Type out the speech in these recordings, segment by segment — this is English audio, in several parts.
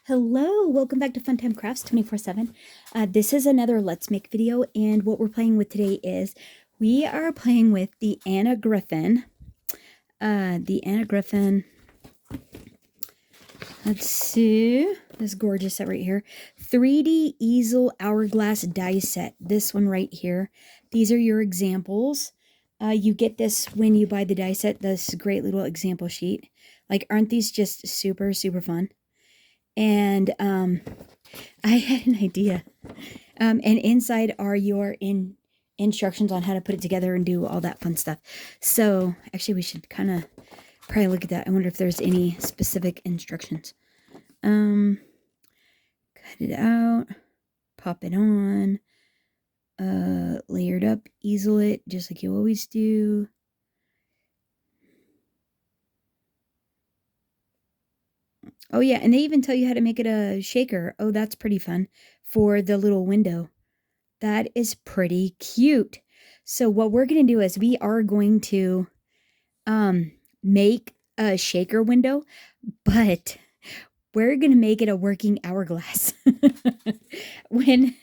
Hello, welcome back to Funtime Crafts 24/7. This is another Let's Make video, and what we're playing with today is we are playing with the Anna Griffin. Let's see, this gorgeous set right here. 3D easel hourglass die set. This one right here. These are your examples. You get this when you buy the die set, this great little example sheet. Like, aren't these just super, super fun? And I had an idea. And inside are your instructions on how to put it together and do all that fun stuff. So actually we should kind of probably look at that. I wonder if there's any specific instructions. Cut it out, pop it on, layered up, easel it, just like you always do. Oh yeah, and they even tell you how to make it a shaker. Oh, that's pretty fun for the little window. That is pretty cute. So what we're going to do is we are going to make a shaker window, but we're going to make it a working hourglass. When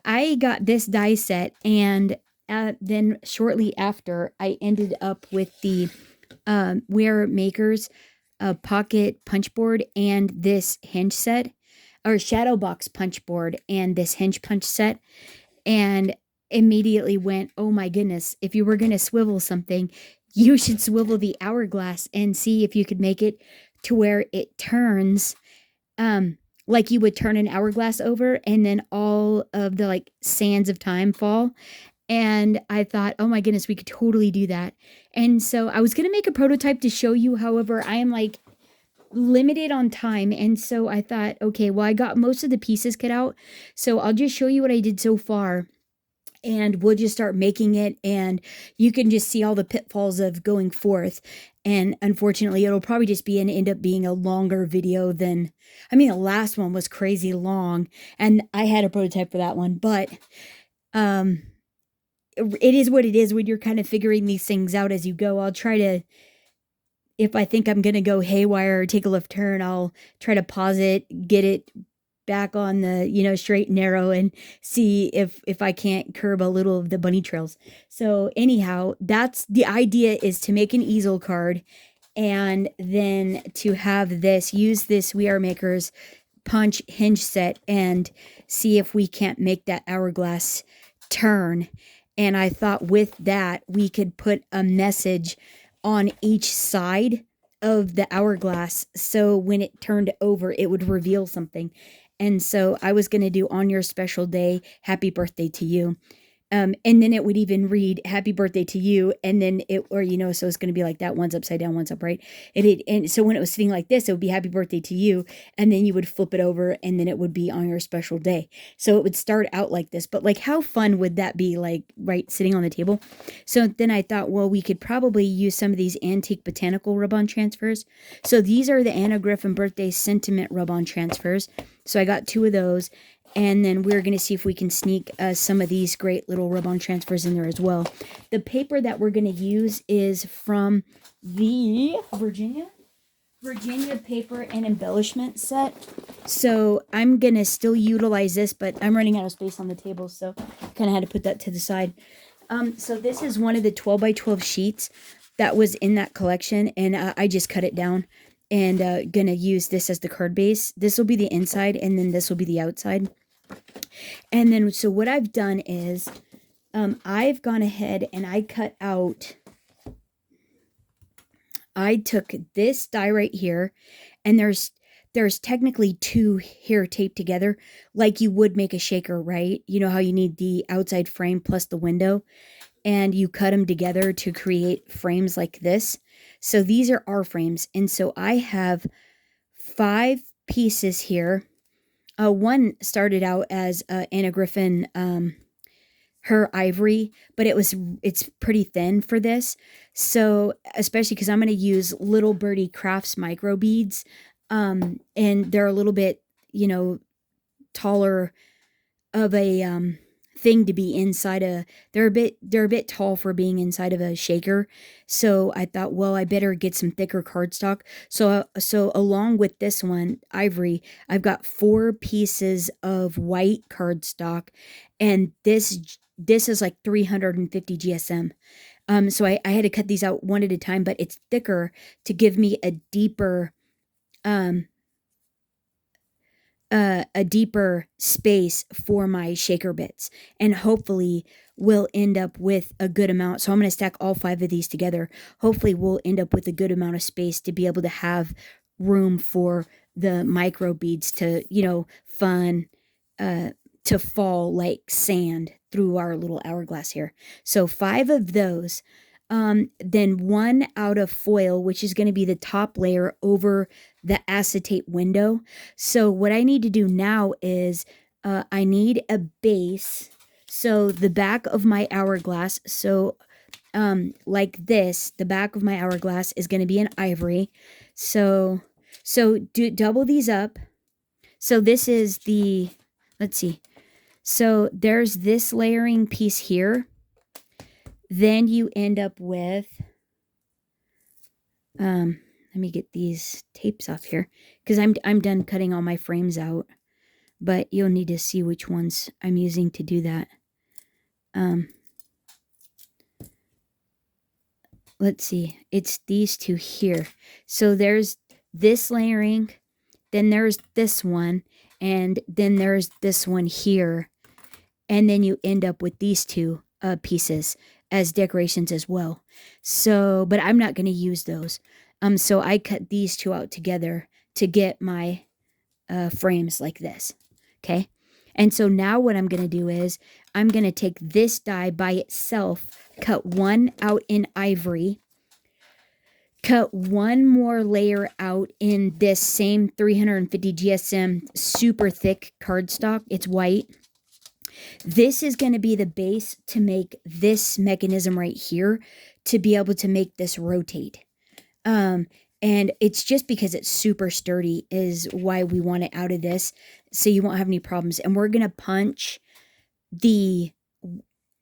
I got this die set, and then shortly after, I ended up with the We R Maker's pocket punch board and this hinge set, or shadow box punch board and this hinge punch set, and immediately went, oh my goodness, if you were going to swivel something, you should swivel the hourglass and see if you could make it to where it turns like you would turn an hourglass over, and then all of the like sands of time fall. And I thought, oh my goodness, we could totally do that. And so I was going to make a prototype to show you. However, I am like limited on time. And so I thought, okay, well, I got most of the pieces cut out. So I'll just show you what I did so far. And we'll just start making it. And you can just see all the pitfalls of going forth. And unfortunately, it'll probably just be end up being a longer video than, I mean, the last one was crazy long. And I had a prototype for that one. But it is what it is when you're kind of figuring these things out as you go. I'll try to, if I think I'm going to go haywire or take a left turn, I'll try to pause it, get it back on the, straight and narrow, and see if I can't curb a little of the bunny trails. So anyhow, that's the idea, is to make an easel card and then to have this, use this We R Maker's punch hinge set and see if we can't make that hourglass turn. And I thought with that, we could put a message on each side of the hourglass. So when it turned over, it would reveal something. And so I was going to do, on your special day, happy birthday to you. And then it would even read happy birthday to you. And then it, or, so it's going to be like that. One's upside down, one's upright. And so when it was sitting like this, it would be happy birthday to you. And then you would flip it over and then it would be on your special day. So it would start out like this, but like, how fun would that be? Like, right, sitting on the table. So then I thought, well, we could probably use some of these antique botanical rub-on transfers. So these are the Anna Griffin birthday sentiment rub-on transfers. So I got 2 of those. And then we're going to see if we can sneak some of these great little rub-on transfers in there as well. The paper that we're going to use is from the Virginia paper and embellishment set. So I'm going to still utilize this, but I'm running out of space on the table, so kind of had to put that to the side. So this is one of the 12 by 12 sheets that was in that collection, and I just cut it down. And gonna use this as the card base. This will be the inside, and then this will be the outside. And then, so what I've done is, I've gone ahead and I cut out, I took this die right here, and there's technically 2 here taped together, like you would make a shaker, right? You know how you need the outside frame plus the window, and you cut them together to create frames like this. So these are our frames. And so I have 5 pieces here. One started out as Anna Griffin, her ivory, but it's pretty thin for this. So especially because I'm going to use Little Birdie Crafts micro beads. And they're a little bit, taller of a thing to be inside they're a bit tall for being inside of a shaker. So I thought, well, I better get some thicker cardstock. So along with this one, ivory, I've got 4 pieces of white cardstock, and this is like 350 GSM. So I had to cut these out one at a time, but it's thicker to give me um a deeper space for my shaker bits, and hopefully we'll end up with a good amount. So I'm going to stack all 5 of these together. Hopefully we'll end up with a good amount of space to be able to have room for the micro beads to, fun, to fall like sand through our little hourglass here. So 5 of those. Then 1 out of foil, which is going to be the top layer over the acetate window. So what I need to do now is I need a base. So the back of my hourglass, like this, the back of my hourglass is going to be an ivory. So double these up. So this is let's see. So there's this layering piece here. Then you end up with, let me get these tapes off here, because I'm done cutting all my frames out, but you'll need to see which ones I'm using to do that. Let's see, it's these 2 here. So there's this layering, then there's this one, and then there's this one here, and then you end up with these 2 pieces as decorations as well. So, but I'm not going to use those. So I cut these 2 out together to get my frames like this. Okay. And so now what I'm going to do is I'm going to take this die by itself, cut 1 out in ivory, cut 1 more layer out in this same 350 GSM super thick cardstock. It's white. This is going to be the base to make this mechanism right here to be able to make this rotate. And it's just because it's super sturdy is why we want it out of this, so you won't have any problems. And we're going to punch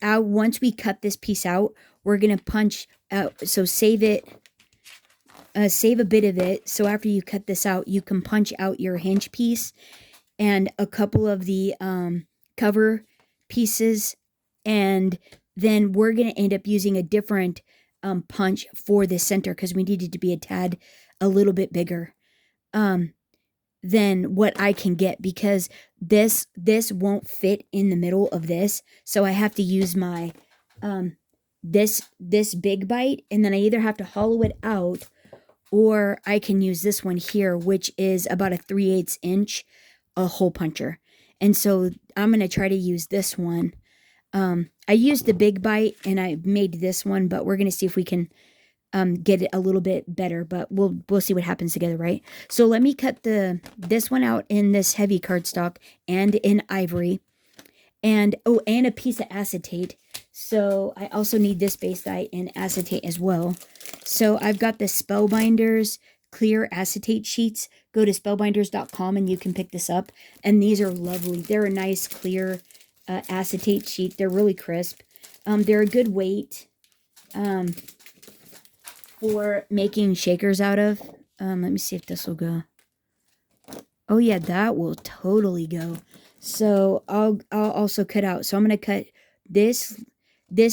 out once we cut this piece out, we're going to punch out. So save it, save a bit of it. So after you cut this out, you can punch out your hinge piece and a couple of the cover pieces, and then we're going to end up using a different punch for the center because we need it to be a little bit bigger than what I can get, because this won't fit in the middle of this. So I have to use my this big bite, and then I either have to hollow it out, or I can use this one here, which is about a 3/8 inch hole puncher. And so I'm going to try to use this one. I used the big bite and I made this one, but we're going to see if we can get it a little bit better, but we'll see what happens together, right? So let me cut this one out in this heavy cardstock and in ivory, and a piece of acetate. So I also need this base dye in acetate as well. So I've got the Spellbinders clear acetate sheets. Go to spellbinders.com and you can pick this up, and these are lovely. They're a nice clear acetate sheet. They're really crisp. They're a good weight for making shakers out of. Let me see if this will go. Oh yeah, that will totally go. So I'll also cut out. So I'm going to cut this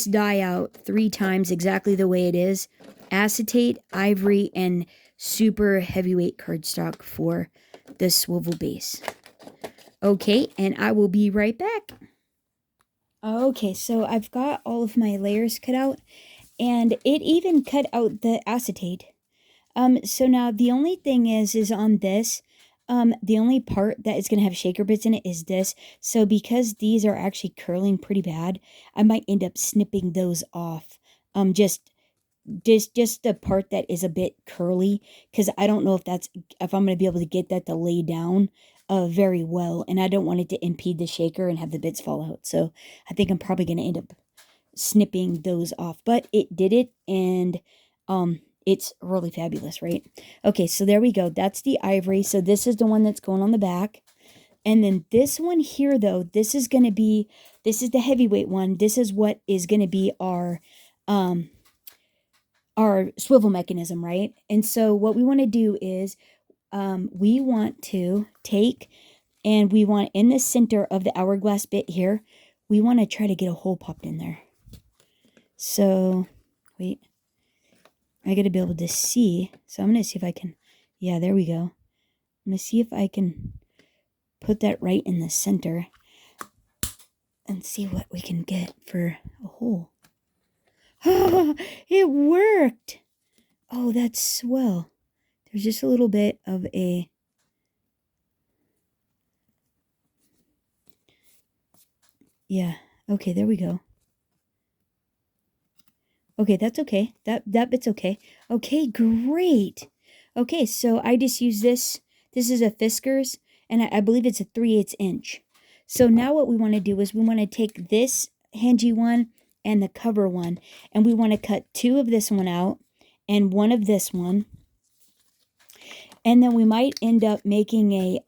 die out 3 times exactly the way it is. Acetate, ivory, and super heavyweight cardstock for the swivel base. Okay, and I will be right back. Okay, so I've got all of my layers cut out, and it even cut out the acetate. So now the only thing is on this, the only part that is going to have shaker bits in it is this. So because these are actually curling pretty bad, I might end up snipping those off. Just the part that is a bit curly, because I don't know if I'm going to be able to get that to lay down very well, and I don't want it to impede the shaker and have the bits fall out. So I think I'm probably going to end up snipping those off, but it did it, and it's really fabulous, right? Okay, so there we go. That's the ivory. So this is the one that's going on the back. And then this one here, though, this is the heavyweight one. This is what is going to be our swivel mechanism, right? And so what we want to do is we want to take, and we want in the center of the hourglass bit here, we want to try to get a hole popped in there. So, wait. I got to be able to see. So I'm going to see if I can, yeah, there we go. I'm going to see if I can put that right in the center and see what we can get for a hole. Oh, it worked. Oh, that's swell. There's just a little bit of a, yeah. Okay, there we go. Okay, that's okay. That bit's okay. Okay, great. Okay, so I just use this. This is a Fiskars, and I believe it's a 3/8 inch. So now what we want to do is we want to take this hingy one and the cover one, and we want to cut 2 of this one out and 1 of this one. And then we might end up making a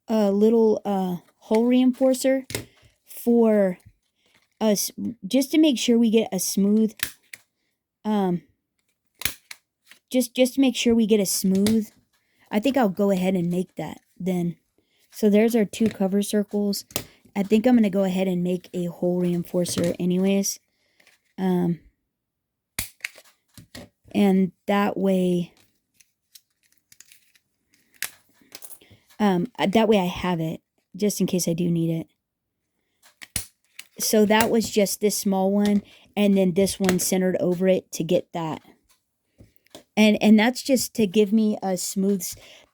little hole reinforcer for us, just to make sure we get a smooth, just to make sure we get a smooth. I think I'll go ahead and make that then. So there's our 2 cover circles. I think I'm going to go ahead and make a hole reinforcer anyways. And that way I have it just in case I do need it. So that was just this small one, and then this one centered over it to get that. And that's just to give me a smooth,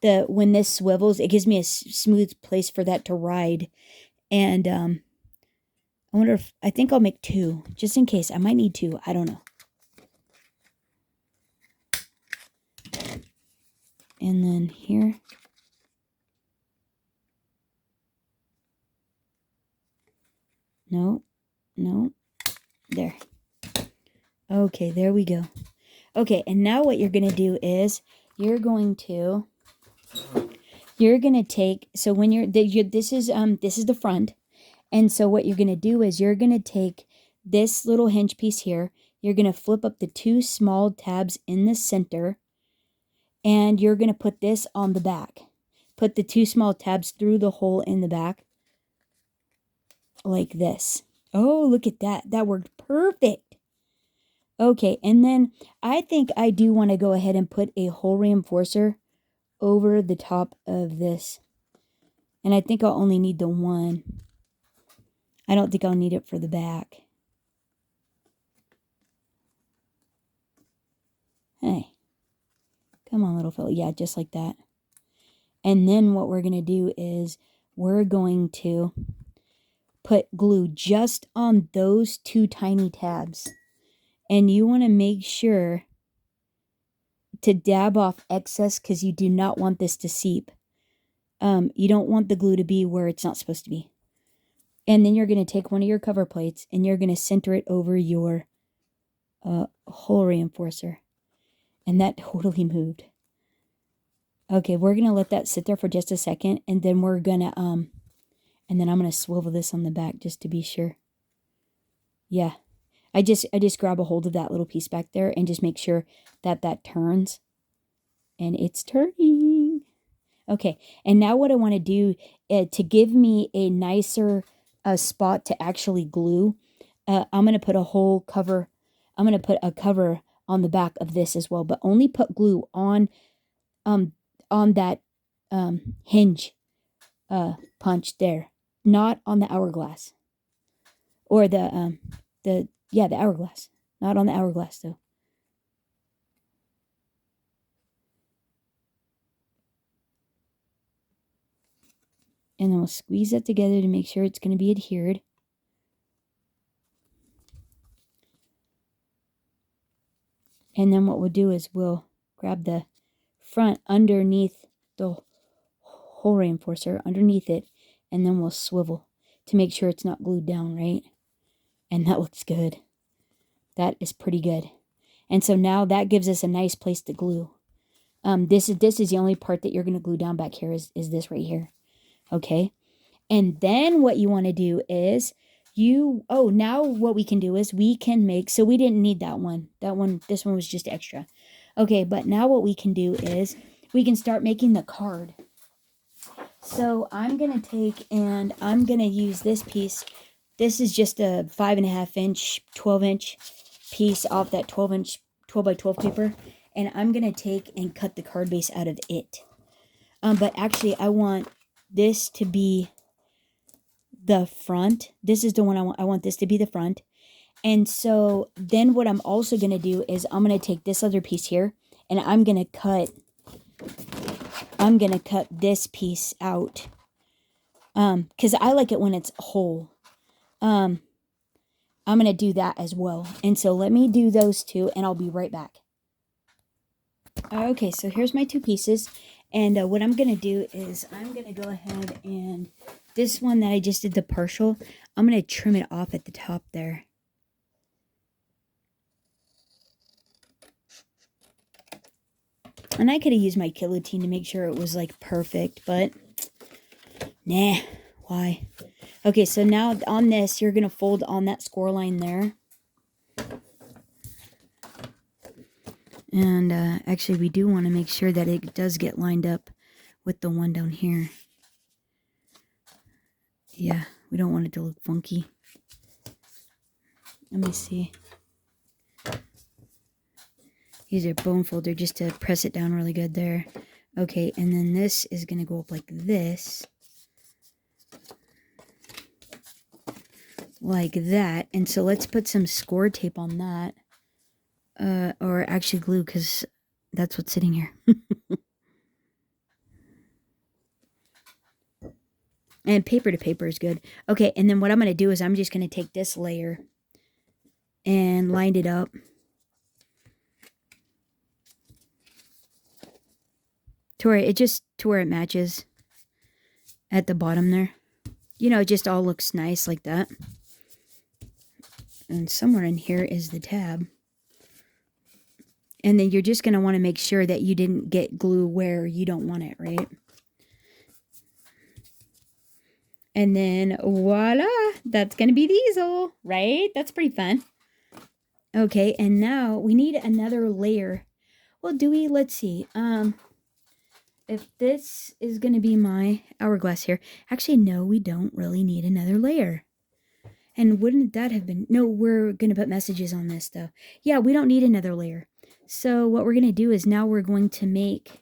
when this swivels, it gives me a smooth place for that to ride. And I wonder if, I think I'll make 2 just in case. I might need 2. I don't know. And then here. No. There. Okay, there we go. Okay, and now what you're going to do is you're going to take, so when this is the front. And so what you're going to do is you're going to take this little hinge piece here. You're going to flip up the 2 small tabs in the center, and you're going to put this on the back. Put the 2 small tabs through the hole in the back like this. Oh, look at that. That worked perfect. Okay, and then I think I do want to go ahead and put a hole reinforcer over the top of this. And I think I'll only need the 1. I don't think I'll need it for the back. Hey. Come on, little fella. Yeah, just like that. And then what we're going to do is we're going to put glue just on those 2 tiny tabs. And you want to make sure to dab off excess because you do not want this to seep. You don't want the glue to be where it's not supposed to be. And then you're going to take one of your cover plates and you're going to center it over your hole reinforcer. And that totally moved. Okay, we're going to let that sit there for just a second, and then we're going to and then I'm going to swivel this on the back just to be sure. Yeah. I just grab a hold of that little piece back there and just make sure that that turns. And it's turning. Okay, and now what I want to do to give me a nicer spot to actually glue, I'm going to put a whole cover. I'm going to put a cover on the back of this as well, but only put glue on that hinge punch there, not on the hourglass, or the hourglass, not on the hourglass though. And then we'll squeeze that together to make sure it's going to be adhered. And then what we'll do is we'll grab the front underneath the hole reinforcer, underneath it, and then we'll swivel to make sure it's not glued down, right? And that looks good. That is pretty good. And so now that gives us a nice place to glue. This is the only part that you're going to glue down back here is this right here. Okay. And then what you want to do is now what we can do is we can make, so we didn't need that one. This one was just extra. Okay, but now what we can do is we can start making the card. So I'm going to take and I'm going to use this piece. This is just a 5.5 inch, 12 inch piece off that 12 inch, 12 by 12 paper. And I'm going to take and cut the card base out of it. But actually I want this to be the front. This is the one I want this to be the front. And so then what I'm also going to do is I'm going to take this other piece here and I'm going to cut this piece out. Cuz I like it when it's whole. I'm going to do that as well. And so let me do those two and I'll be right back. Okay, so here's my two pieces. And what I'm going to do is I'm going to go ahead and this one that I just did the partial, I'm going to trim it off at the top there. And I could have used my guillotine to make sure it was like perfect, but nah, why? Okay, so now on this, you're going to fold on that score line there. And actually, we do want to make sure that it does get lined up with the one down here. Yeah, we don't want it to look funky. Let me see. Use your bone folder just to press it down really good there. Okay, and then this is going to go up like this. Like that. And so let's put some score tape on that. Or actually glue, because that's what's sitting here. And paper to paper is good. Okay, and then what I'm going to do is I'm just going to take this layer and line it up. To where it matches at the bottom there. You know, it just all looks nice like that. And somewhere in here is the tab. And then you're just going to want to make sure that you didn't get glue where you don't want it, right? And then voila, that's going to be the easel, right? That's pretty fun. Okay, and now we need another layer. Well, do we? Let's see. If this is going to be my hourglass here. Actually, no, we don't really need another layer. And wouldn't that have been... No, we're going to put messages on this, though. Yeah, we don't need another layer. So what we're going to do is now we're going to make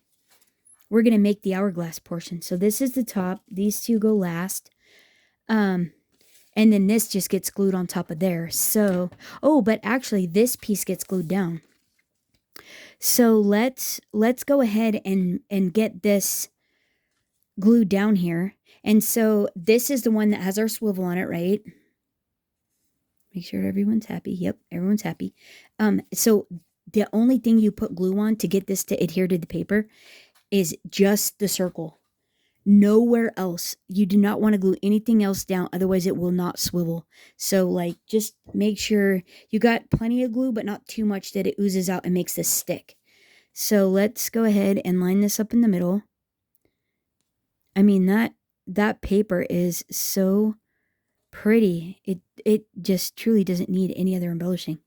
the hourglass portion. So this is the top. These two go last. And then this just gets glued on top of there. So, oh, but actually this piece gets glued down. So let's go ahead and get this glued down here. And so this is the one that has our swivel on it, right? Make sure everyone's happy. Yep, everyone's happy. So the only thing you put glue on to get this to adhere to the paper is just the circle. Nowhere else. You do not want to glue anything else down, otherwise it will not swivel. So like just make sure you got plenty of glue, but not too much that it oozes out and makes this stick. So let's go ahead and line this up in the middle. I mean, that paper is so pretty. It just truly doesn't need any other embellishing.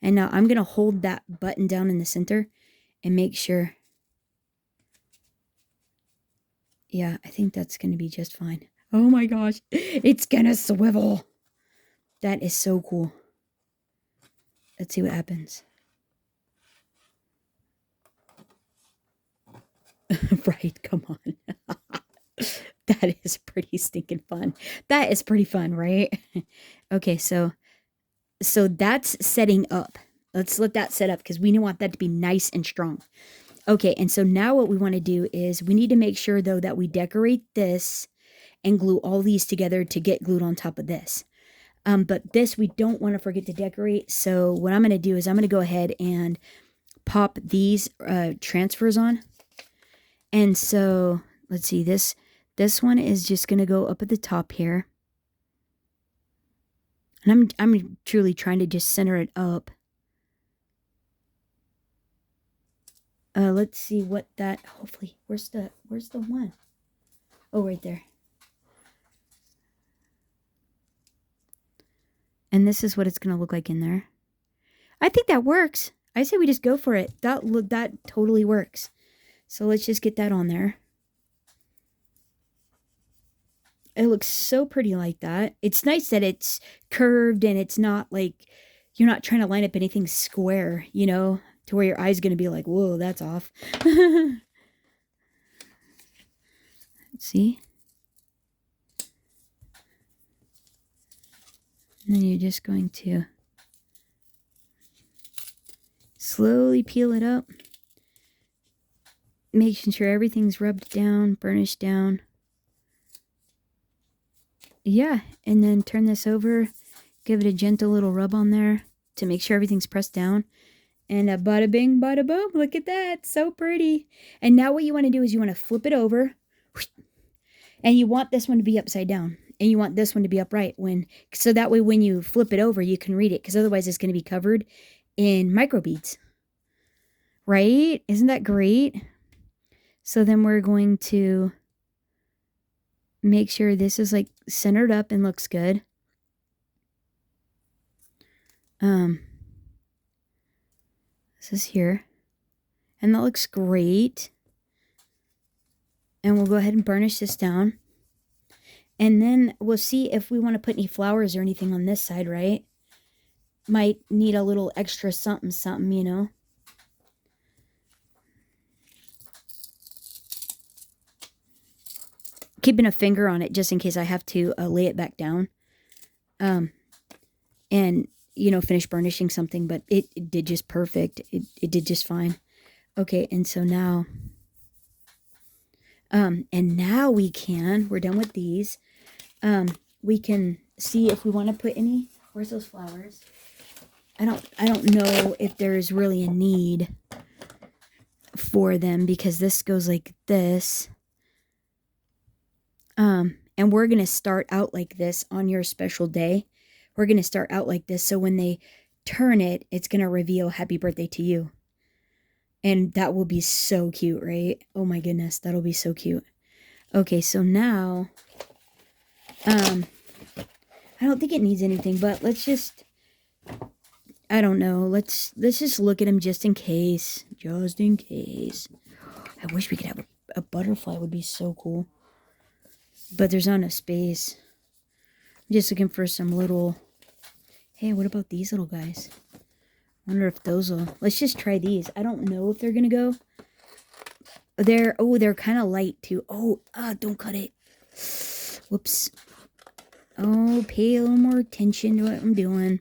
And now I'm going to hold that button down in the center and make sure. Yeah, I think that's going to be just fine. Oh my gosh, it's going to swivel. That is so cool. Let's see what happens. Right, come on. That is pretty stinking fun. That is pretty fun, right? Okay, so that's setting up. Let's let that set up because we want that to be nice and strong. Okay, and so now what we want to do is we need to make sure, though, that we decorate this and glue all these together to get glued on top of this. But this we don't want to forget to decorate. So what I'm going to do is I'm going to go ahead and pop these transfers on. And so let's see, this one is just going to go up at the top here. And I'm truly trying to just center it up. Let's see what that, hopefully, where's the one? Oh, right there. And this is what it's going to look like in there. I think that works. I say we just go for it. That totally works. So let's just get that on there. It looks so pretty like that. It's nice that it's curved and it's not like, you're not trying to line up anything square, you know, to where your eye's going to be like, whoa, that's off. See? And then you're just going to slowly peel it up, making sure everything's rubbed down, burnished down. Yeah, and then turn this over, give it a gentle little rub on there to make sure everything's pressed down. And a bada bing, bada boom. Look at that. So pretty. And now what you want to do is you want to flip it over. And you want this one to be upside down. And you want this one to be upright. So that way when you flip it over, you can read it. Because otherwise it's going to be covered in microbeads. Right? Isn't that great? So then we're going to make sure this is like centered up and looks good. This is here. And that looks great. And we'll go ahead and burnish this down. And then we'll see if we want to put any flowers or anything on this side, right? Might need a little extra something, something, you know. Keeping a finger on it just in case I have to lay it back down. And, you know, finish burnishing something. But it did just perfect. It did just fine. Okay, and so now... and now we're done with these. We can see if we want to put any. Where's those flowers? I don't know if there's really a need for them because this goes like this. And we're going to start out like this on your special day. We're going to start out like this. So when they turn it, it's going to reveal happy birthday to you. And that will be so cute, right? Oh my goodness, that'll be so cute. Okay, so now, I don't think it needs anything, but let's just, I don't know, let's just look at him just in case. Just in case. I wish we could have a butterfly, would be so cool. But there's not enough space. I'm just looking for some little, hey, what about these little guys? I wonder if those will... Let's just try these. I don't know if they're going to go. They're kind of light, too. Don't cut it. Whoops. Oh, pay a little more attention to what I'm doing.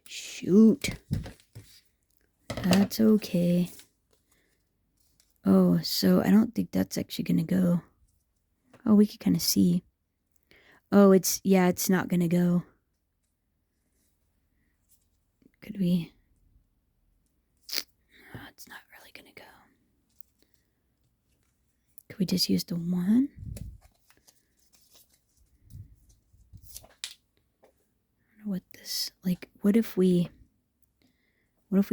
Shoot. That's okay. Oh, so I don't think that's actually going to go. Oh, we can kind of see. Oh, it's not going to go. Could we... It's not really gonna go. Could we just use the one? I don't know what this, like, what if we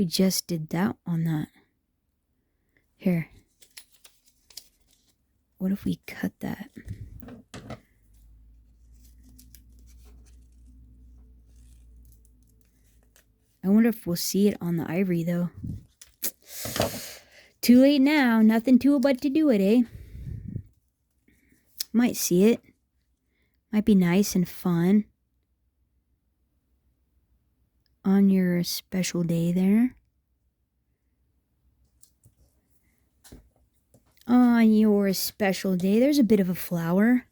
just did that on that? Here. What if we cut that? I wonder if we'll see it on the ivory though. Too late now. Nothing to it but to do it, eh? Might see it. Might be nice and fun. On your special day there. On your special day. There's a bit of a flower.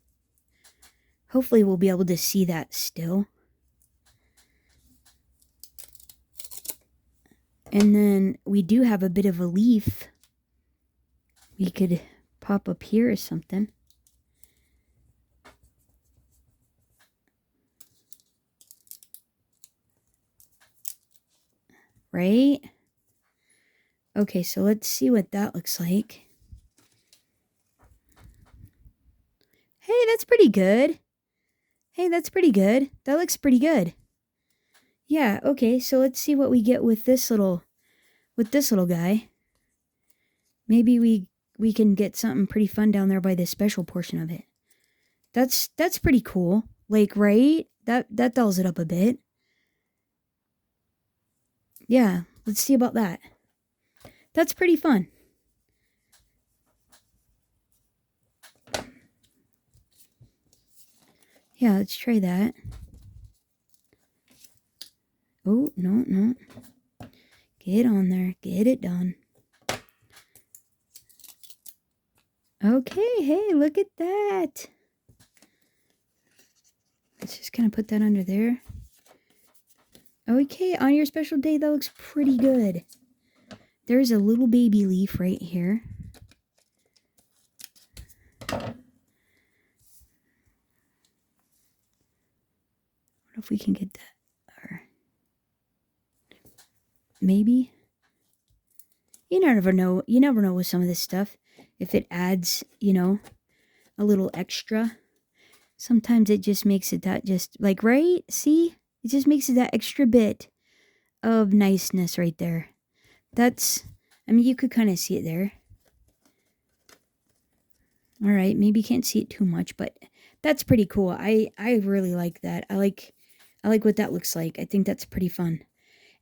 Hopefully we'll be able to see that still. And then we do have a bit of a leaf. We could pop up here or something. Right? Okay, so let's see what that looks like. Hey, that's pretty good. Hey, that's pretty good. That looks pretty good. Yeah, okay, so let's see what we get with this little guy. Maybe we can get something pretty fun down there by the special portion of it. That's pretty cool. Like, right? That dulls it up a bit. Yeah, let's see about that. That's pretty fun. Yeah, let's try that. Oh, no. Get on there. Get it done. Okay, hey, look at that. Let's just kind of put that under there. Okay, on your special day, that looks pretty good. There's a little baby leaf right here. What if we can get that? Or maybe? You never know. You never know with some of this stuff. If it adds, you know, a little extra. Sometimes it just makes it that just, like, right? See? It just makes it that extra bit of niceness right there. That's, I mean, you could kind of see it there. All right, maybe you can't see it too much, but that's pretty cool. I really like that. I like what that looks like. I think that's pretty fun.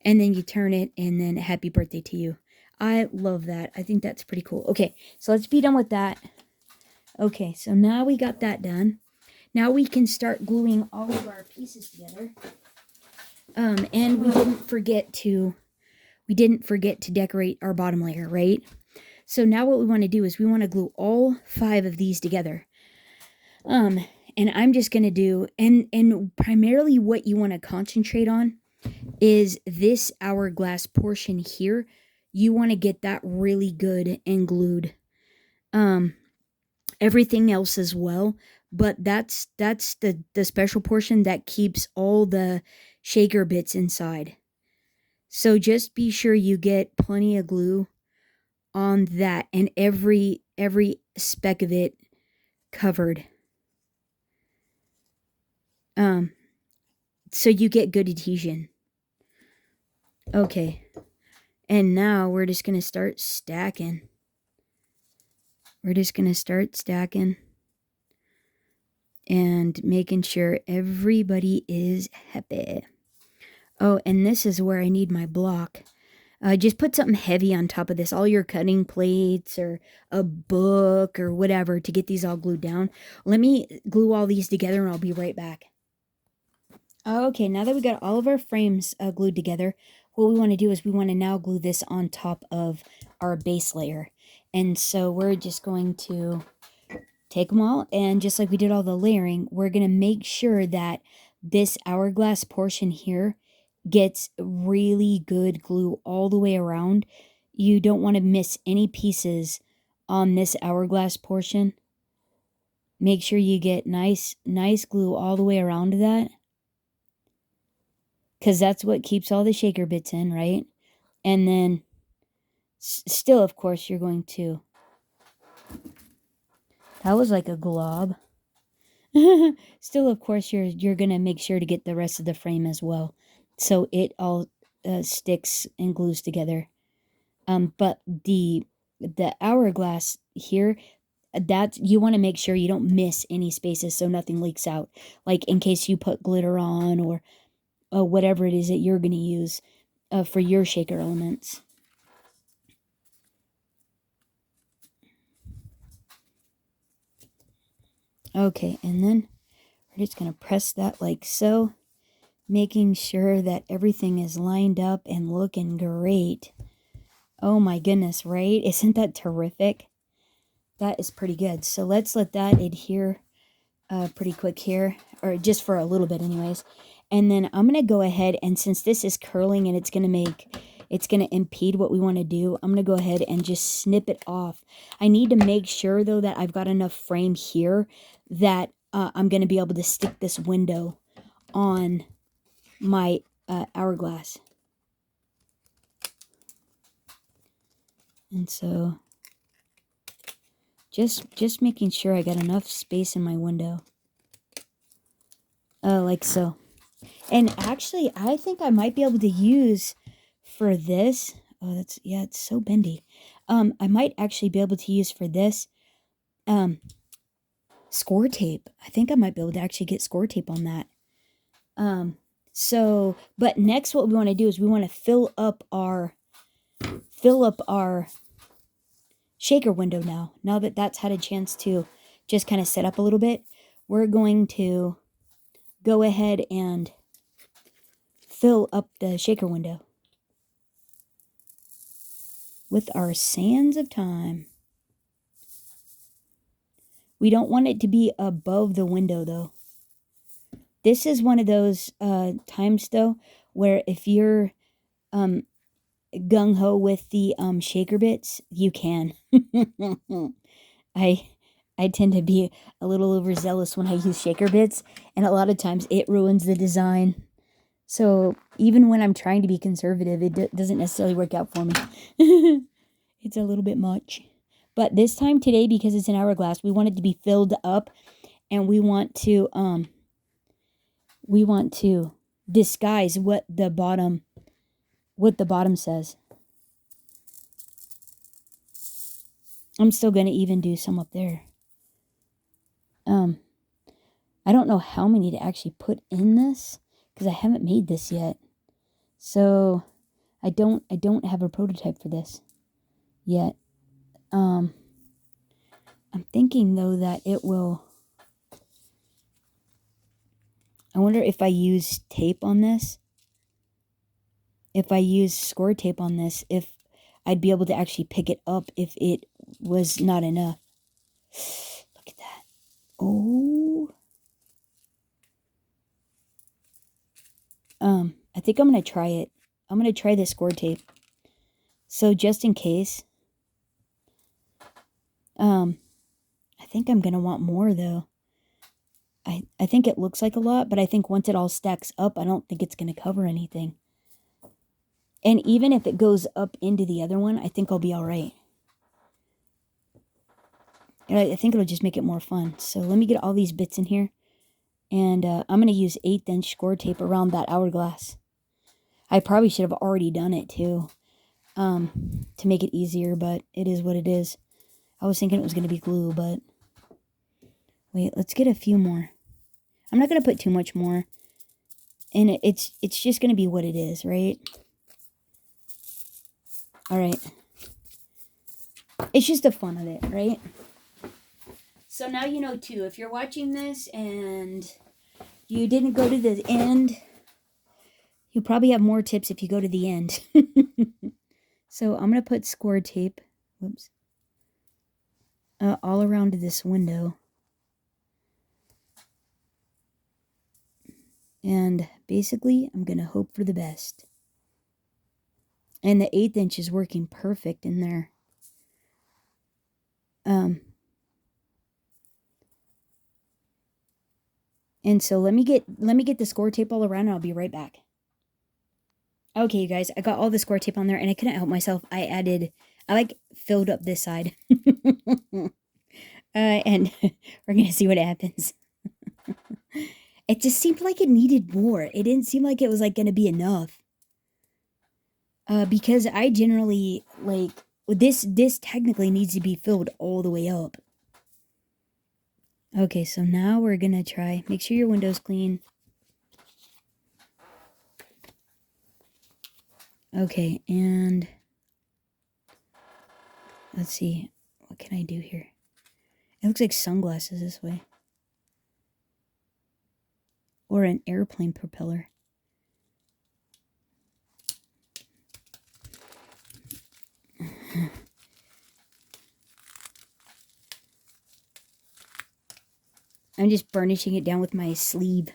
And then you turn it, and then happy birthday to you. I love that. I think that's pretty cool. Okay, so let's be done with that. Okay, so now we got that done. Now we can start gluing all of our pieces together. And we didn't forget to decorate our bottom layer, right? So now what we want to do is we want to glue all 5 of these together. And I'm just going to do, and primarily what you want to concentrate on is this hourglass portion here. You want to get that really good and glued. Everything else as well, but that's the special portion that keeps all the shaker bits inside. So just be sure you get plenty of glue on that and every speck of it covered. So you get good adhesion. Okay. And now we're just going to start stacking. And making sure everybody is happy. Oh, and this is where I need my block. Just put something heavy on top of this. All your cutting plates or a book or whatever to get these all glued down. Let me glue all these together and I'll be right back. Okay, now that we got all of our frames glued together, what we want to do is we want to now glue this on top of our base layer. And so we're just going to take them all, and just like we did all the layering, we're going to make sure that this hourglass portion here gets really good glue all the way around. You don't want to miss any pieces on this hourglass portion. Make sure you get nice glue all the way around that, because that's what keeps all the shaker bits in, right? And then still, of course, you're going to... That was like a glob. Still, of course, you're going to make sure to get the rest of the frame as well, so it all sticks and glues together. But the hourglass here, that you want to make sure you don't miss any spaces so nothing leaks out, like in case you put glitter on or whatever it is that you're going to use for your shaker elements. Okay, and then we're just going to press that like so, making sure that everything is lined up and looking great. Oh my goodness, right? Isn't that terrific? That is pretty good. So let's let that adhere pretty quick here, or just for a little bit anyways. And then I'm going to go ahead, and since this is curling and it's going to impede what we want to do, I'm going to go ahead and just snip it off. I need to make sure, though, that I've got enough frame here that I'm going to be able to stick this window on my hourglass. And so just making sure I got enough space in my window. Like so. And actually, I think I might be able to use for this, Oh, yeah, it's so bendy. I might actually be able to use for this, score tape. I think I might be able to actually get score tape on that. But next what we want to do is we want to fill up our shaker window now. Now that that's had a chance to just kind of set up a little bit, we're going to go ahead and fill up the shaker window with our sands of time. We don't want it to be above the window though. This is one of those times though where if you're gung-ho with the shaker bits, you can. I tend to be a little overzealous when I use shaker bits, and a lot of times it ruins the design. So even when I'm trying to be conservative, it doesn't necessarily work out for me. It's a little bit much. But this time today, because it's an hourglass, we want it to be filled up, and we want to disguise what the bottom says. I'm still going to even do some up there. I don't know how many to actually put in this because I haven't made this yet. So I don't have a prototype for this yet. I'm thinking though that it will. I wonder if I use tape on this. If I use score tape on this, if I'd be able to actually pick it up if it was not enough. Look at that. Oh. I think I'm going to try it. I'm going to try the score tape. So just in case. I think I'm going to want more though. I think it looks like a lot, but I think once it all stacks up, I don't think it's going to cover anything. And even if it goes up into the other one, I think I'll be all right. And I think it'll just make it more fun. So let me get all these bits in here. And I'm going to use 1/8" score tape around that hourglass. I probably should have already done it too, to make it easier, but it is what it is. I was thinking it was going to be glue, but wait, let's get a few more. I'm not going to put too much more. And it's just going to be what it is, right? All right. It's just the fun of it, right? So now you know too, if you're watching this and you didn't go to the end, you probably have more tips if you go to the end. So I'm going to put score tape, whoops, all around this window. And basically, I'm going to hope for the best. And the 1/8" is working perfect in there. And so let me get the score tape all around and I'll be right back. Okay, you guys, I got all the score tape on there and I couldn't help myself. I filled up this side. And we're going to see what happens. It just seemed like it needed more. It didn't seem like it was like going to be enough. Because I generally this technically needs to be filled all the way up. Okay, so now we're going to try. Make sure your window's clean. Okay, and let's see. What can I do here? It looks like sunglasses this way. Or an airplane propeller. I'm just burnishing it down with my sleeve.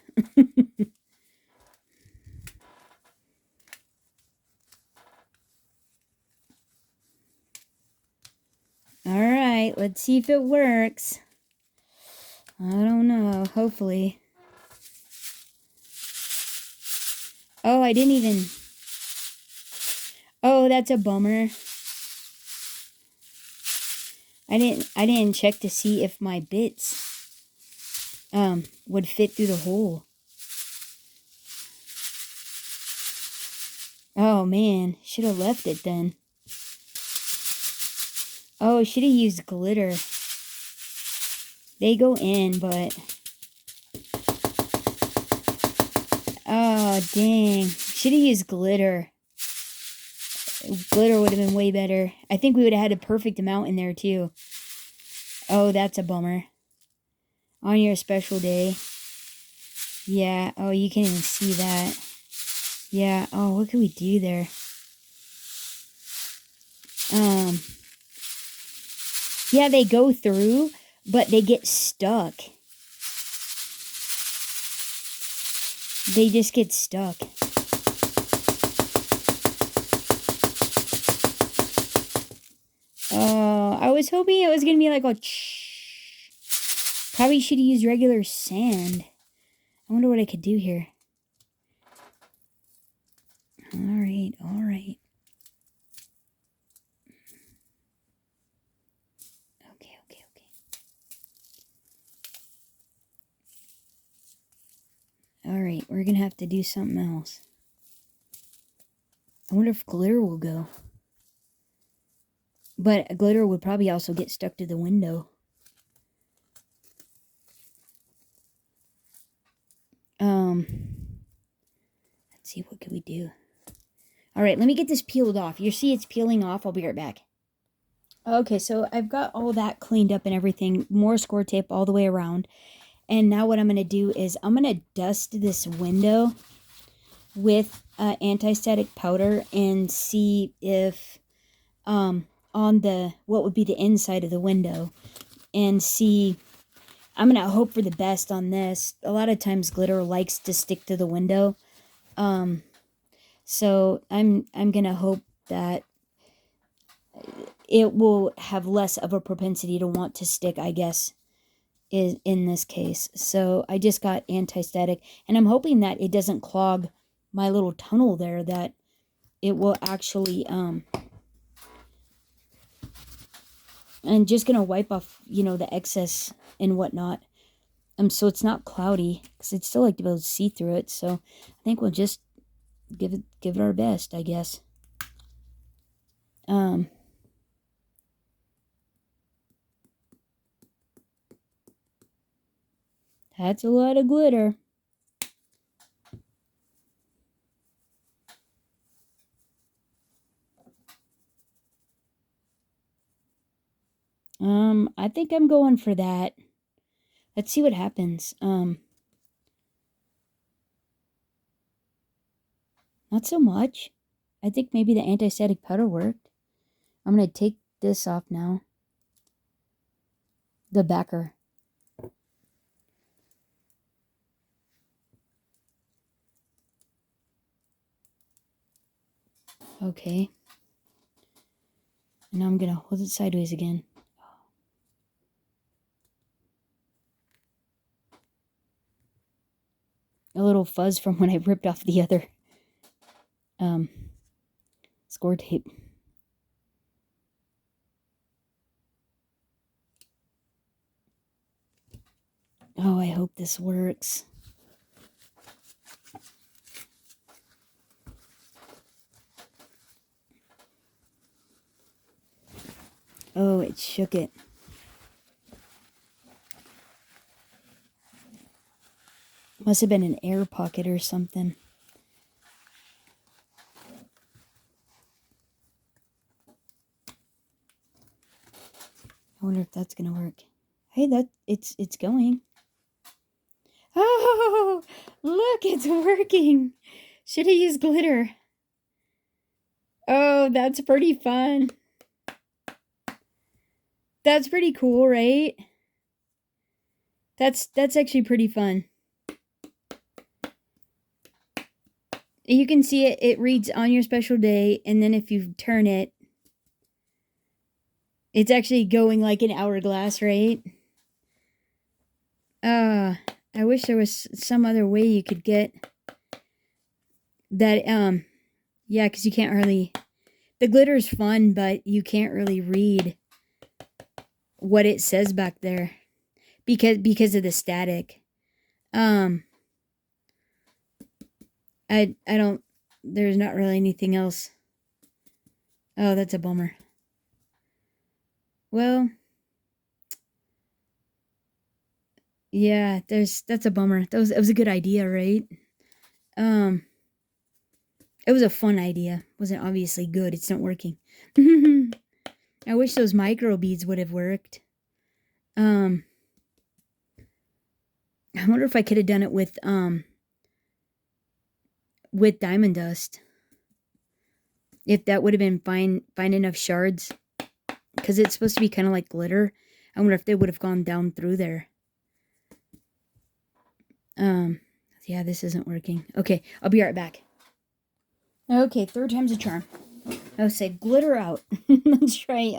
Alright, let's see if it works. I don't know, hopefully. Oh, I didn't even... Oh, that's a bummer. I didn't check to see if my bits would fit through the hole. Oh, man. Should have left it then. Oh, should have used glitter. They go in, but... Oh, dang. Should have used glitter. Glitter would have been way better. I think we would have had a perfect amount in there, too. Oh, that's a bummer. On your special day. Yeah. Oh, you can't even see that. Yeah. Oh, what could we do there? Yeah, they go through, but they get stuck. They just get stuck. I was hoping it was going to be like a... Probably should have used regular sand. I wonder what I could do here. Alright, alright. Okay. Alright, we're going to have to do something else. I wonder if glitter will go. But glitter would probably also get stuck to the window. Let's see, what can we do? Alright, let me get this peeled off. You see it's peeling off. I'll be right back. Okay, so I've got all that cleaned up and everything. More score tape all the way around. And now what I'm going to do is I'm going to dust this window with anti-static powder and see if on the, what would be the inside of the window, and see, I'm going to hope for the best on this. A lot of times glitter likes to stick to the window. So I'm going to hope that it will have less of a propensity to want to stick, I guess, is in this case. So I just got anti-static, and I'm hoping that it doesn't clog my little tunnel there, that it will actually, and just gonna wipe off, you know, the excess and whatnot. So it's not cloudy, because I'd still like to be able to see through it. So I think we'll just give it our best, I guess. That's a lot of glitter. I think I'm going for that. Let's see what happens. Not so much. I think maybe the anti-static powder worked. I'm going to take this off now. The backer. Okay. And now I'm going to hold it sideways again. A little fuzz from when I ripped off the other score tape. Oh, I hope this works. Oh, it shook it. Must have been an air pocket or something. I wonder if that's gonna work. Hey, it's going. Oh, look, it's working. Should have used glitter. Oh, that's pretty fun. That's pretty cool, right? That's actually pretty fun. You can see it reads on your special day, and then if you turn it, it's actually going like an hourglass, right? I wish there was some other way you could get that, yeah, because you can't really, the glitter's fun, but you can't really read what it says back there because of the static. I don't there's not really anything else. Oh, that's a bummer. Well, yeah, that's a bummer. It was a good idea, right? Um, it was a fun idea. Wasn't obviously good. It's not working. I wish those micro beads would have worked. I wonder if I could have done it with diamond dust. If that would have been fine enough shards, because it's supposed to be kind of like glitter. I wonder if they would have gone down through there. Yeah, this isn't working. Okay, I'll be right back. Okay, third time's a charm. I'll say glitter out. let's try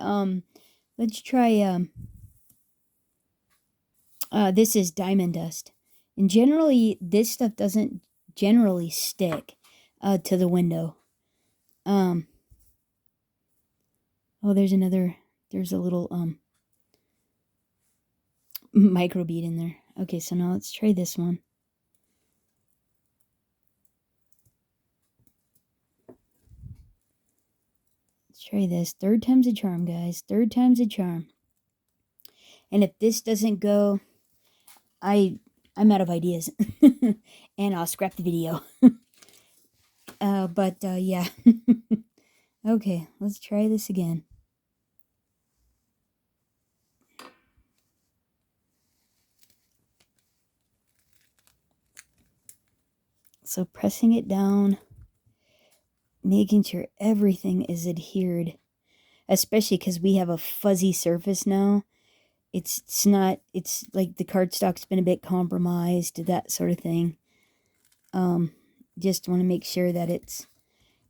this is diamond dust. And generally this stuff doesn't generally stick to the window. Oh, there's a little micro bead in there. Okay, so now let's try this one. Let's try this. Third time's a charm, guys. Third time's a charm. And if this doesn't go, I'm out of ideas. And I'll scrap the video. Yeah. Okay, let's try this again. So pressing it down, making sure everything is adhered, especially because we have a fuzzy surface now. It's like the cardstock's been a bit compromised, that sort of thing. Just want to make sure that it's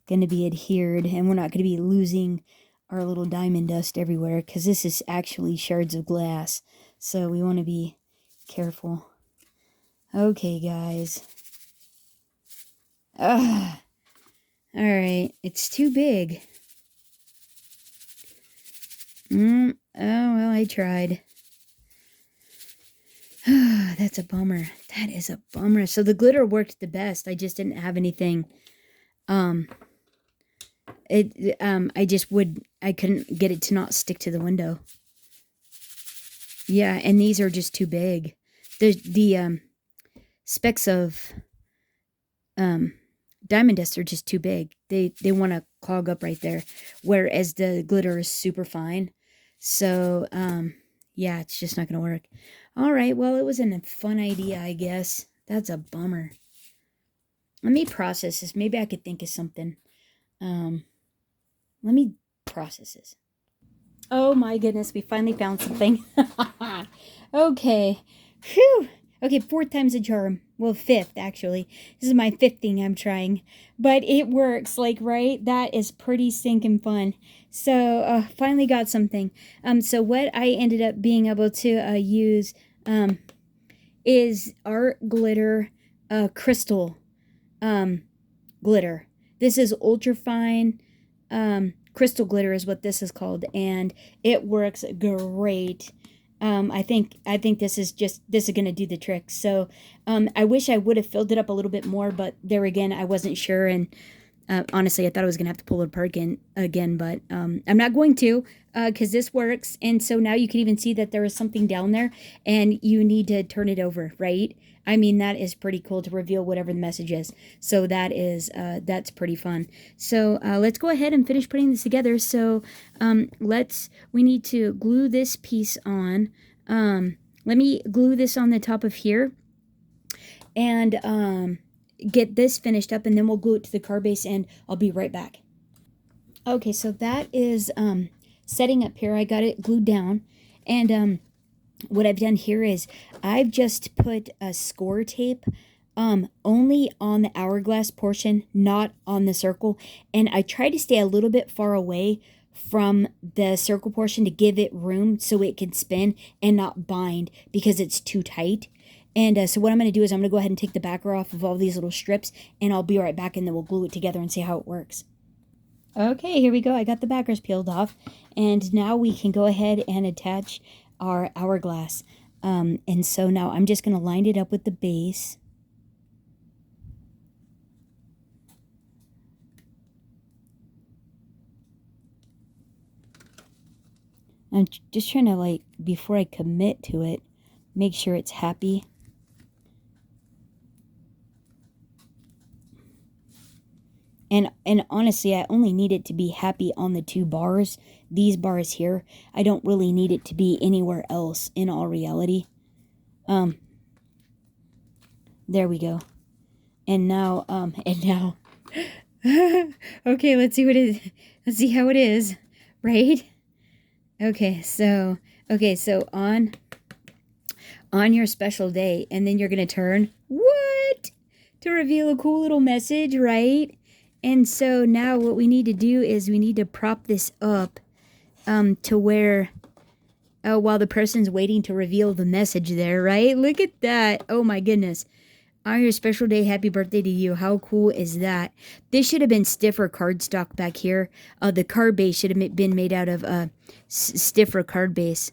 going to be adhered and we're not going to be losing our little diamond dust everywhere, because this is actually shards of glass, so we want to be careful. Okay, guys. Alright, it's too big. Oh, well, I tried. That's a bummer. That is a bummer. So the glitter worked the best. I just didn't have anything. I couldn't get it to not stick to the window. Yeah, and these are just too big. The specks of diamond dust are just too big. They want to clog up right there, whereas the glitter is super fine. So yeah, it's just not gonna work. All right, well, it was a fun idea, I guess. That's a bummer. Let me process this. Maybe I could think of something. Let me process this. Oh my goodness, we finally found something. Okay. Phew. Okay, fourth time's a charm. Well, fifth, actually. This is my fifth thing I'm trying. But it works, like, right? That is pretty stinking fun. So, finally got something. So what I ended up being able to use is art glitter crystal glitter. This is ultra fine crystal glitter is what this is called, and it works great. I think this is gonna do the trick. So I wish I would have filled it up a little bit more, but there again, I wasn't sure, and honestly, I thought I was gonna have to pull it apart again, but I'm not going to, because this works. And so now you can even see that there is something down there, and you need to turn it over, right? I mean, that is pretty cool to reveal whatever the message is. So that is that's pretty fun. So let's go ahead and finish putting this together. So we need to glue this piece on. Let me glue this on the top of here, and get this finished up, and then we'll glue it to the card base, and I'll be right back. Okay, so that is setting up here. I got it glued down, and what I've done here is I've just put a score tape only on the hourglass portion, not on the circle, and I try to stay a little bit far away from the circle portion to give it room so it can spin and not bind because it's too tight. And so what I'm going to do is I'm going to go ahead and take the backer off of all these little strips, and I'll be right back, and then we'll glue it together and see how it works. Okay, here we go. I got the backers peeled off, and now we can go ahead and attach our hourglass. And so now I'm just going to line it up with the base. I'm just trying to, like, before I commit to it, make sure it's happy. And honestly, I only need it to be happy on the 2 bars. These bars here, I don't really need it to be anywhere else in all reality. There we go. And now, okay, let's see what it is. Let's see how it is, right? Okay, so on your special day, and then you're gonna turn, what? To reveal a cool little message, right? And so now what we need to do is we need to prop this up to where, while the person's waiting to reveal the message there, right? Look at that. Oh my goodness. On your special day, happy birthday to you. How cool is that? This should have been stiffer cardstock back here. The card base should have been made out of stiffer card base.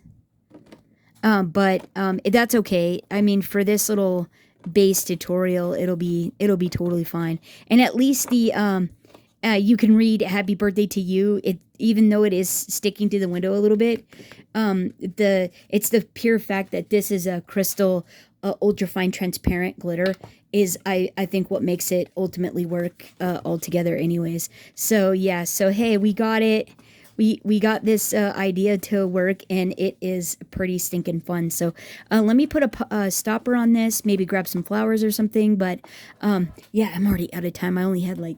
But that's okay. I mean, for this little base tutorial, it'll be totally fine. And at least the you can read "Happy Birthday to You." It, even though it is sticking to the window a little bit, it's the pure fact that this is a crystal, ultrafine transparent glitter is I think what makes it ultimately work altogether. Anyways, so yeah, so hey, we got it. We got this idea to work, and it is pretty stinking fun. So let me put a stopper on this, maybe grab some flowers or something. But yeah, I'm already out of time. I only had like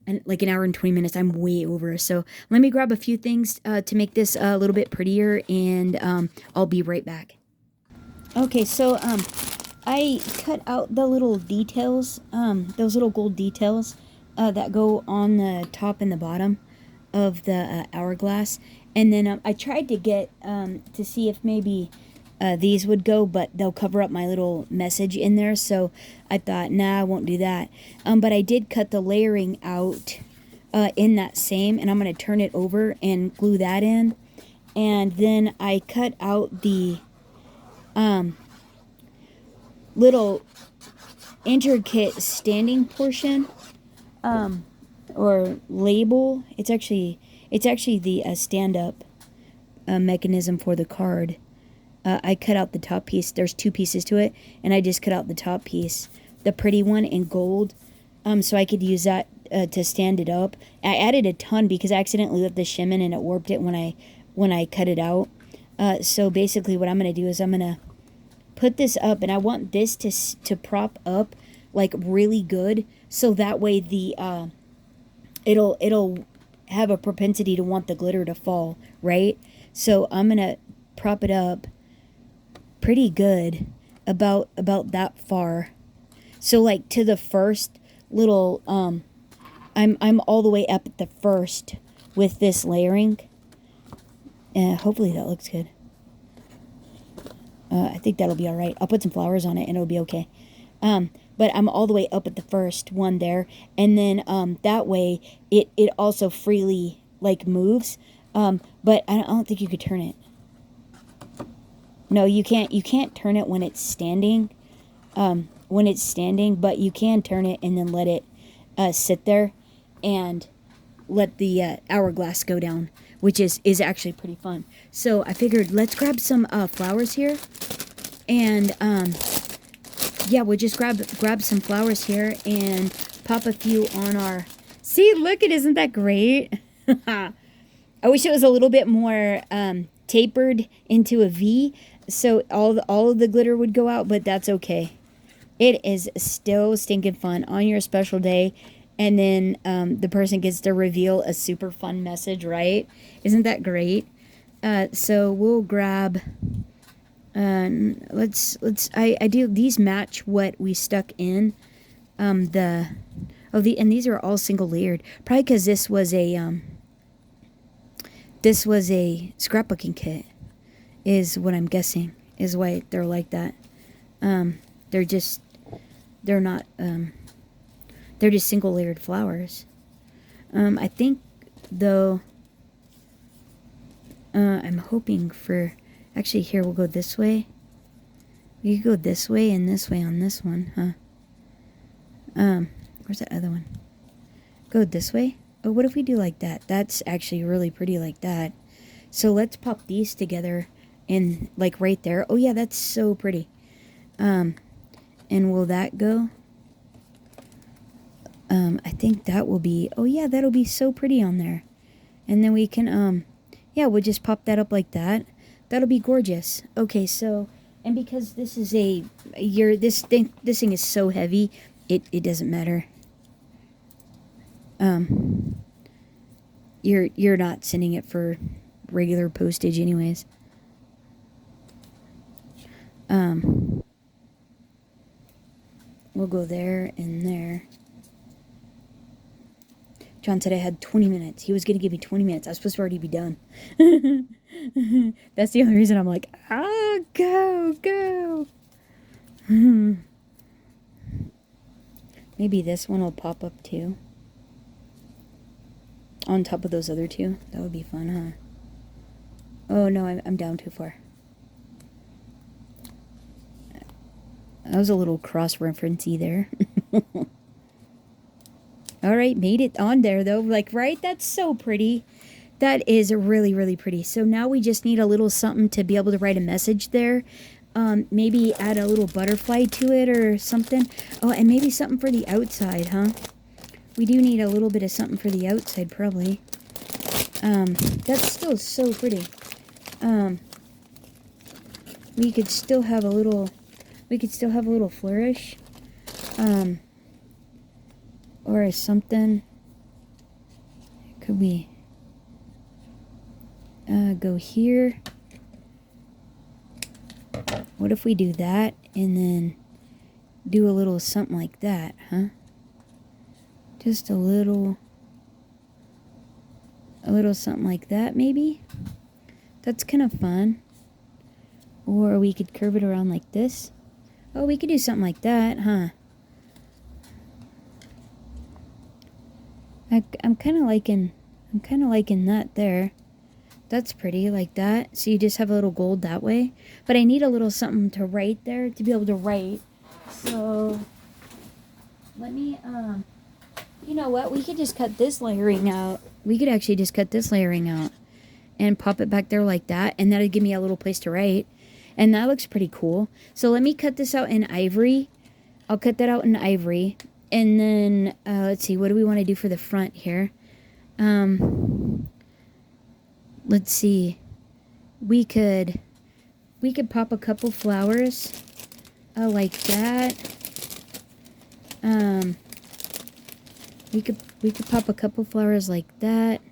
an hour and 20 minutes. I'm way over. So let me grab a few things to make this a little bit prettier, and I'll be right back. Okay, so I cut out the little details, those little gold details that go on the top and the bottom of the hourglass, and then I tried to get to see if maybe these would go, but they'll cover up my little message in there, so I thought, nah, I won't do that. But I did cut the layering out in that same, and I'm going to turn it over and glue that in. And then I cut out the little intricate standing portion, or label. It's actually the stand-up mechanism for the card. I cut out the top piece. There's 2 pieces to it, and I just cut out the top piece, the pretty one in gold, so I could use that to stand it up. I added a ton because I accidentally let the shim in and it warped it when I cut it out. So basically what I'm going to do is I'm going to put this up, and I want this to prop up like really good, so that way the it'll have a propensity to want the glitter to fall, right? So I'm gonna prop it up pretty good, about that far. So like to the first little I'm all the way up at the first with this layering. Hopefully that looks good. I think that'll be all right. I'll put some flowers on it and it'll be okay. But I'm all the way up at the first one there, and then that way it also freely like moves. But I don't think you could turn it. No, you can't turn it when it's standing. But you can turn it and then let it sit there and let the hourglass go down, which is actually pretty fun. So I figured let's grab some flowers here, and yeah, we'll just grab some flowers here and pop a few on our. See, look, isn't that great? I wish it was a little bit more tapered into a V, so all of the glitter would go out, but that's okay. It is still stinking fun on your special day, and then the person gets to reveal a super fun message, right? Isn't that great? So we'll grab. I do these match what we stuck in. And these are all single layered. Probably because this was a scrapbooking kit, is what I'm guessing, is why they're like that. They're just single layered flowers. I think though, I'm hoping for, actually here we'll go this way. We could go this way and this way on this one, huh? Where's that other one? Go this way? Oh, what if we do like that? That's actually really pretty like that. So let's pop these together and like right there. Oh yeah, that's so pretty. And will that go? I think that will be, oh yeah, that'll be so pretty on there. And then we can, yeah, we'll just pop that up like that. That'll be gorgeous. Okay, so, and because this is this thing is so heavy, it doesn't matter. You're not sending it for regular postage anyways. We'll go there and there. John said I had 20 minutes. He was going to give me 20 minutes. I was supposed to already be done. That's the only reason I'm like, go. Maybe this one will pop up too. On top of those other two. That would be fun, huh? Oh no, I'm down too far. That was a little cross-referencey there. Alright, made it on there though. Like, right? That's so pretty. That is really, really pretty. So now we just need a little something to be able to write a message there. Maybe add a little butterfly to it or something. Oh, and maybe something for the outside, huh? We do need a little bit of something for the outside, probably. That's still so pretty. We could still have a little flourish. Or something. Could we go here? What if we do that and then do a little something like that, huh? Just a little something like that, maybe? That's kind of fun. Or we could curve it around like this. Oh, we could do something like that, huh? I'm kind of liking that there. That's pretty, like that. So you just have a little gold that way. But I need a little something to write there to be able to write. So let me, you know what? We could just cut this layering out. We could actually just cut this layering out and pop it back there like that. And that'll give me a little place to write. And that looks pretty cool. So let me cut this out in ivory. I'll cut that out in ivory. And then, let's see, what do we want to do for the front here? Let's see. We could pop a couple flowers, like that. We could pop a couple flowers like that.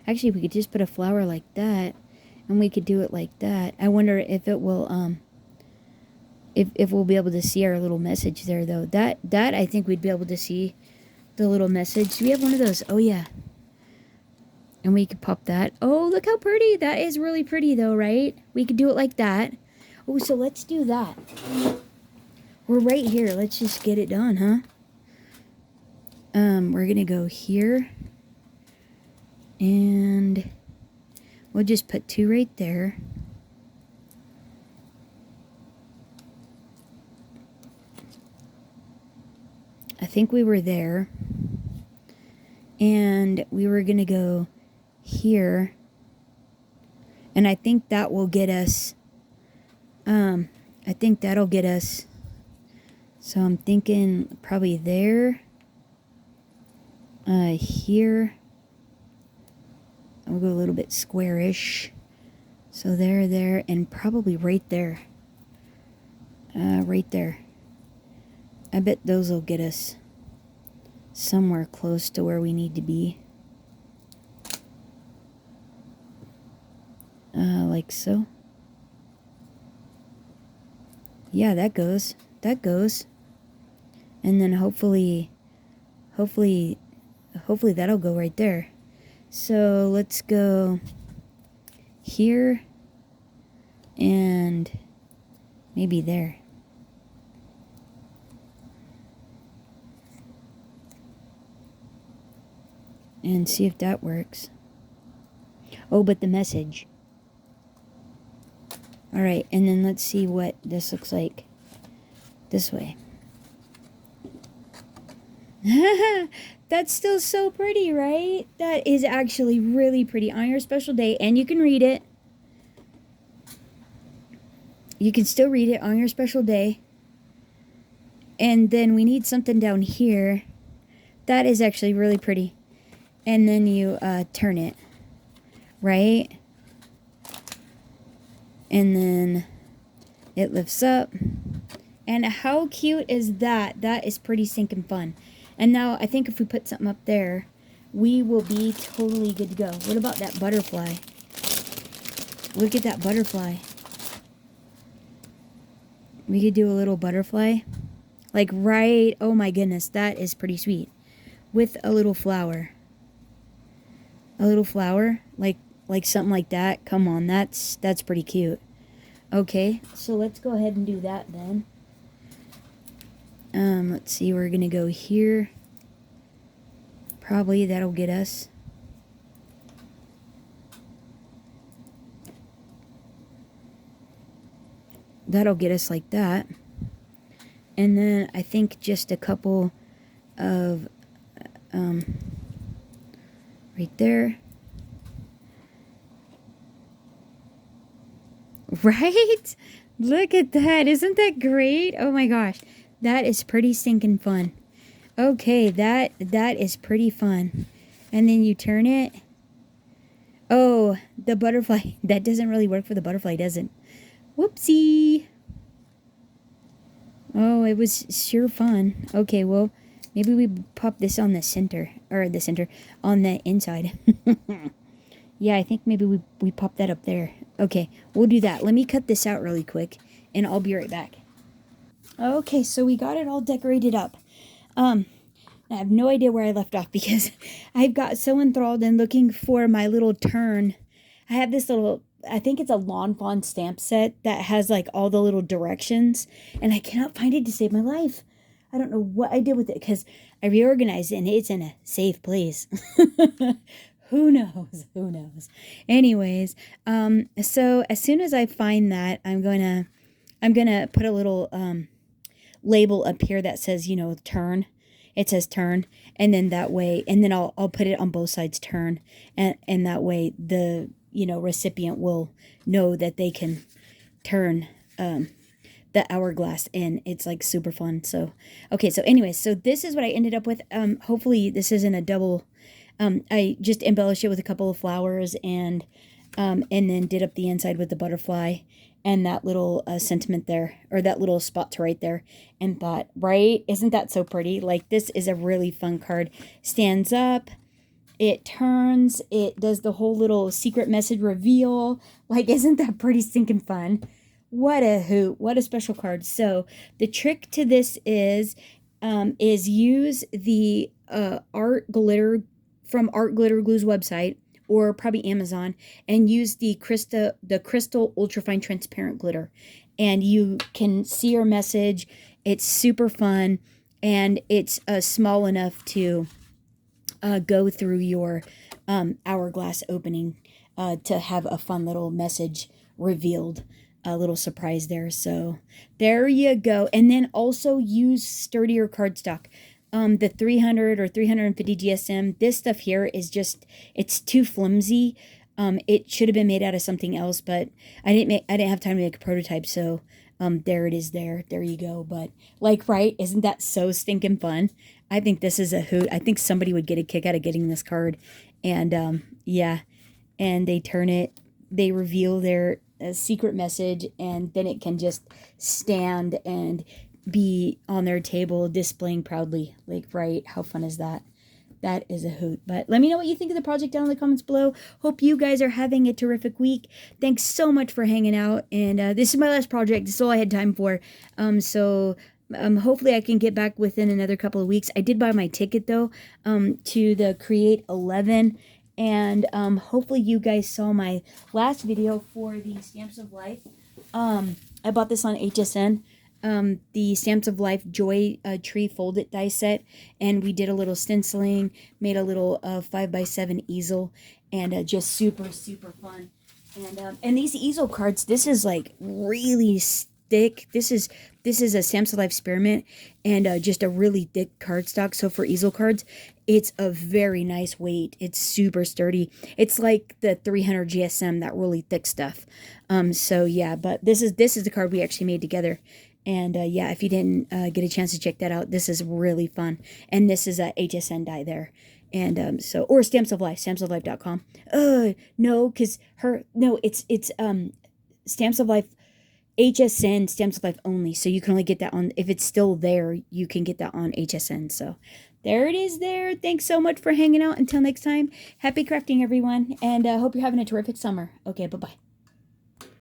Actually, we could just put a flower like that, and we could do it like that. I wonder if it will, if we'll be able to see our little message there, though. That I think we'd be able to see the little message. Do we have one of those? Oh, yeah. And we could pop that. Oh, look how pretty. That is really pretty, though, right? We could do it like that. Oh, so let's do that. We're right here. Let's just get it done, huh? We're going to go here. And we'll just put 2 right there. I think we were there. And we were going to go here. And I think that will get us, I think that'll get us, so I'm thinking probably there, here. I'll go a little bit squarish. So there, and probably right there. Right there. I bet those will get us somewhere close to where we need to be. Like so. Yeah, that goes. That goes. And then hopefully that'll go right there. So let's go here and maybe there. And see if that works. Oh, but the message. Alright, and then let's see what this looks like this way. That's still so pretty, right? That is actually really pretty. On your special day, and you can read it. You can still read it on your special day. And then we need something down here. That is actually really pretty. And then you turn it, right? And then it lifts up. And how cute is that? That is pretty stinking fun. And now I think if we put something up there, we will be totally good to go. What about that butterfly? Look at that butterfly. We could do a little butterfly. Like right, oh my goodness, that is pretty sweet. With a little flower. A little flower, like something like that. Come on, that's pretty cute. Okay, so let's go ahead and do that then. Let's see, we're gonna go here. Probably that'll get us. That'll get us like that. And then I think just a couple of, right there. Right? Look at that. Isn't that great? Oh my gosh. That is pretty stinking fun. Okay, that is pretty fun. And then you turn it. Oh, the butterfly. That doesn't really work for the butterfly, does it? Whoopsie. Oh, it was sure fun. Okay, well, maybe we pop this on the center. Or the center. On the inside. Yeah, I think maybe we pop that up there. Okay, we'll do that. Let me cut this out really quick, and I'll be right back. Okay, so we got it all decorated up. I have no idea where I left off because I've got so enthralled in looking for my little turn. I have this little, I think it's a Lawn Fawn stamp set that has like all the little directions, and I cannot find it to save my life. I don't know what I did with it because I reorganized it and it's in a safe place. Who knows? Who knows? Anyways, so as soon as I find that, I'm gonna put a little label up here that says, you know, turn. It says turn, and then that way, and then I'll put it on both sides, turn, and that way the, you know, recipient will know that they can turn the hourglass, and it's like super fun. So okay, so anyways, so this is what I ended up with. Hopefully this isn't a double. I just embellished it with a couple of flowers and then did up the inside with the butterfly and that little sentiment there, or that little spot to right there, and thought, right, isn't that so pretty? Like, this is a really fun card. Stands up, it turns, it does the whole little secret message reveal. Like, isn't that pretty stinking fun? What a hoot. What a special card. So the trick to this is use the art glitter from Art Glitter Glue's website, or probably Amazon, and use the crystal ultrafine transparent glitter, and you can see your message. It's super fun, and it's small enough to go through your hourglass opening to have a fun little message revealed, a little surprise there. So there you go. And then also use sturdier cardstock. The 300 or 350 GSM, this stuff here is just, it's too flimsy. It should have been made out of something else, but I didn't have time to make a prototype, so there it is there. There you go. But like, right, isn't that so stinking fun? I think this is a hoot. I think somebody would get a kick out of getting this card. And yeah, and they turn it, they reveal their secret message, and then it can just stand and be on their table displaying proudly. Like, right, how fun is that? That is a hoot. But let me know what you think of the project down in the comments below. Hope you guys are having a terrific week. Thanks so much for hanging out. And this is my last project. This is all I had time for. So hopefully I can get back within another couple of weeks. I did buy my ticket though to the Create 11. And hopefully you guys saw my last video for the Stamps of Life. I bought this on HSN. The Stamps of Life Joy Tree Fold-It die set, and we did a little stenciling, made a little 5x7 easel, and just super, super fun. And these easel cards, this is like really thick. This is a Stamps of Life Spearmint and just a really thick cardstock. So for easel cards, it's a very nice weight. It's super sturdy. It's like the 300 GSM, that really thick stuff. So yeah, but this is the card we actually made together. And yeah, if you didn't get a chance to check that out, this is really fun. And this is a HSN die there. And so, or Stamps of Life, stampsoflife.com. No, because it's Stamps of Life HSN, Stamps of Life only. So you can only get that on, if it's still there, you can get that on HSN. So there it is there. Thanks so much for hanging out. Until next time, happy crafting, everyone. And hope you're having a terrific summer. Okay, bye-bye.